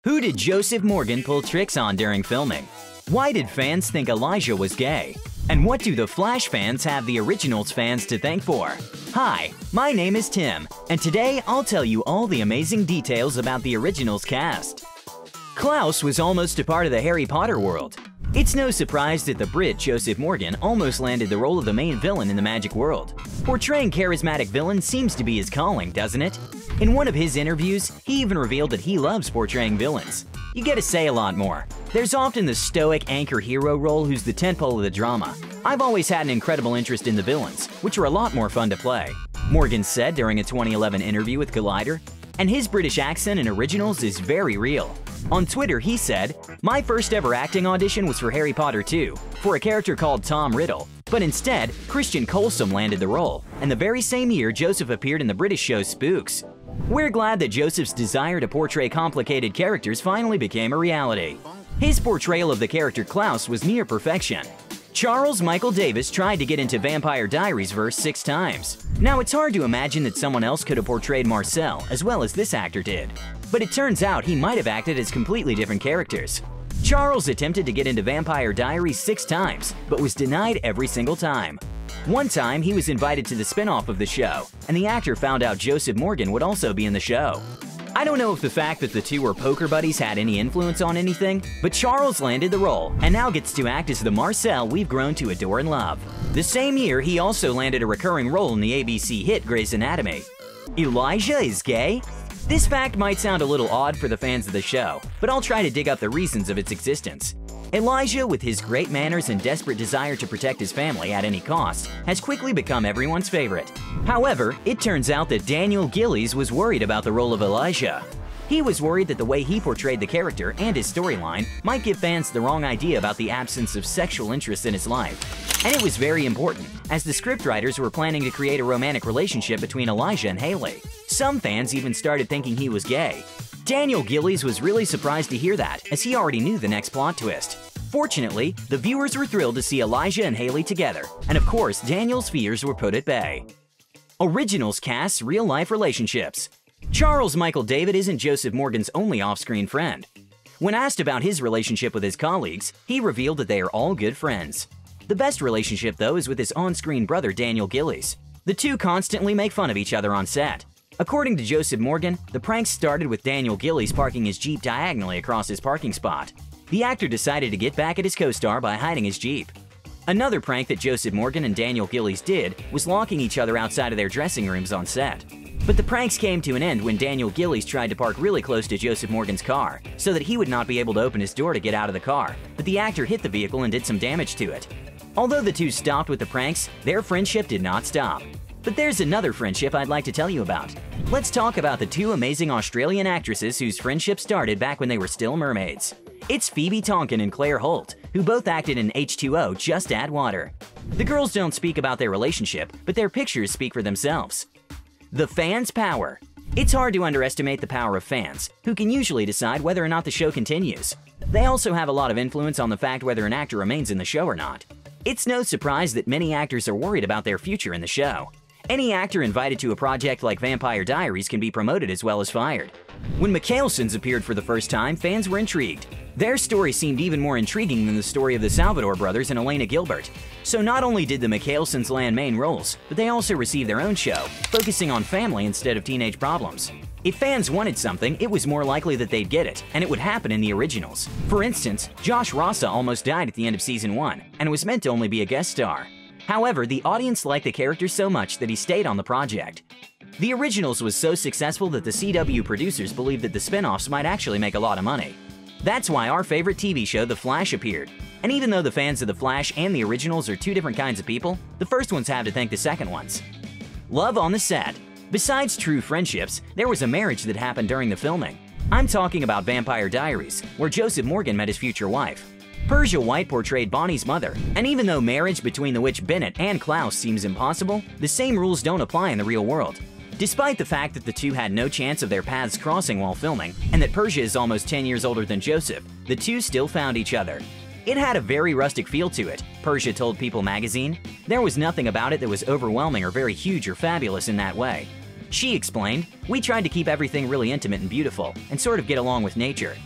Who did Joseph Morgan pull tricks on during filming? Why did fans think Elijah was gay? And what do the Flash fans have the Originals fans to thank for? Hi, my name is Tim, and today I'll tell you all the amazing details about the Originals cast. Klaus was almost a part of the Harry Potter world. It's no surprise that the Brit Joseph Morgan almost landed the role of the main villain in the magic world. Portraying charismatic villains seems to be his calling, doesn't it? In one of his interviews, he even revealed that he loves portraying villains. You get to say a lot more. There's often the stoic anchor hero role who's the tentpole of the drama. I've always had an incredible interest in the villains, which are a lot more fun to play, Morgan said during a 2011 interview with Collider. And his British accent in Originals is very real. On Twitter, he said, "My first ever acting audition was for Harry Potter 2, for a character called Tom Riddle. But instead, Christian Colson landed the role, and the very same year Joseph appeared in the British show Spooks." We're glad that Joseph's desire to portray complicated characters finally became a reality. His portrayal of the character Klaus was near perfection. Charles Michael Davis tried to get into Vampire Diaries verse 6 times. Now, it's hard to imagine that someone else could have portrayed Marcel as well as this actor did. But it turns out he might have acted as completely different characters. Charles attempted to get into Vampire Diaries 6 times, but was denied every single time. One time, he was invited to the spin-off of the show, and the actor found out Joseph Morgan would also be in the show. I don't know if the fact that the two were poker buddies had any influence on anything, but Charles landed the role and now gets to act as the Marcel we've grown to adore and love. The same year, he also landed a recurring role in the ABC hit Grey's Anatomy. Elijah is gay? This fact might sound a little odd for the fans of the show, but I'll try to dig up the reasons of its existence. Elijah, with his great manners and desperate desire to protect his family at any cost, has quickly become everyone's favorite. However, it turns out that Daniel Gillies was worried about the role of Elijah. He was worried that the way he portrayed the character and his storyline might give fans the wrong idea about the absence of sexual interest in his life. And it was very important, as the scriptwriters were planning to create a romantic relationship between Elijah and Haley. Some fans even started thinking he was gay. Daniel Gillies was really surprised to hear that, as he already knew the next plot twist. Fortunately, the viewers were thrilled to see Elijah and Haley together, and of course, Daniel's fears were put at bay. Originals cast's real-life relationships. Charles Michael David isn't Joseph Morgan's only off-screen friend. When asked about his relationship with his colleagues, he revealed that they are all good friends. The best relationship, though, is with his on-screen brother Daniel Gillies. The two constantly make fun of each other on set. According to Joseph Morgan, the pranks started with Daniel Gillies parking his Jeep diagonally across his parking spot. The actor decided to get back at his co-star by hiding his Jeep. Another prank that Joseph Morgan and Daniel Gillies did was locking each other outside of their dressing rooms on set. But the pranks came to an end when Daniel Gillies tried to park really close to Joseph Morgan's car so that he would not be able to open his door to get out of the car, but the actor hit the vehicle and did some damage to it. Although the two stopped with the pranks, their friendship did not stop. But there's another friendship I'd like to tell you about. Let's talk about the two amazing Australian actresses whose friendship started back when they were still mermaids. It's Phoebe Tonkin and Claire Holt, who both acted in H2O Just Add Water. The girls don't speak about their relationship, but their pictures speak for themselves. The fans' power. It's hard to underestimate the power of fans, who can usually decide whether or not the show continues. They also have a lot of influence on the fact whether an actor remains in the show or not. It's no surprise that many actors are worried about their future in the show. Any actor invited to a project like Vampire Diaries can be promoted as well as fired. When McKaelsons appeared for the first time, fans were intrigued. Their story seemed even more intriguing than the story of the Salvador brothers and Elena Gilbert. So not only did the McKaelsons land main roles, but they also received their own show, focusing on family instead of teenage problems. If fans wanted something, it was more likely that they'd get it, and it would happen in the originals. For instance, Josh Rassa almost died at the end of Season 1, and was meant to only be a guest star. However, the audience liked the character so much that he stayed on the project. The Originals was so successful that the CW producers believed that the spin-offs might actually make a lot of money. That's why our favorite TV show, The Flash, appeared. And even though the fans of The Flash and the Originals are two different kinds of people, the first ones have to thank the second ones. Love on the set. Besides true friendships, there was a marriage that happened during the filming. I'm talking about Vampire Diaries, where Joseph Morgan met his future wife. Persia White portrayed Bonnie's mother, and even though marriage between the witch Bennett and Klaus seems impossible, the same rules don't apply in the real world. Despite the fact that the two had no chance of their paths crossing while filming, and that Persia is almost 10 years older than Joseph, the two still found each other. It had a very rustic feel to it, Persia told People magazine. There was nothing about it that was overwhelming or very huge or fabulous in that way. She explained, "We tried to keep everything really intimate and beautiful, and sort of get along with nature.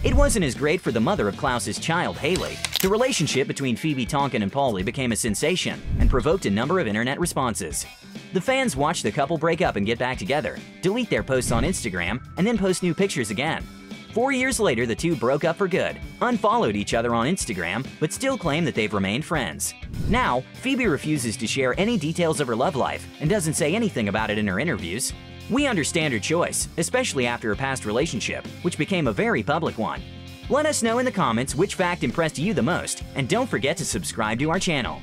It wasn't as great for the mother of Klaus's child, Haley. The relationship between Phoebe Tonkin and Paulie became a sensation and provoked a number of internet responses. The fans watched the couple break up and get back together, delete their posts on Instagram, and then post new pictures again. 4 years later, the two broke up for good, unfollowed each other on Instagram, but still claim that they've remained friends. Now, Phoebe refuses to share any details of her love life and doesn't say anything about it in her interviews. We understand her choice, especially after her past relationship, which became a very public one. Let us know in the comments which fact impressed you the most, and don't forget to subscribe to our channel.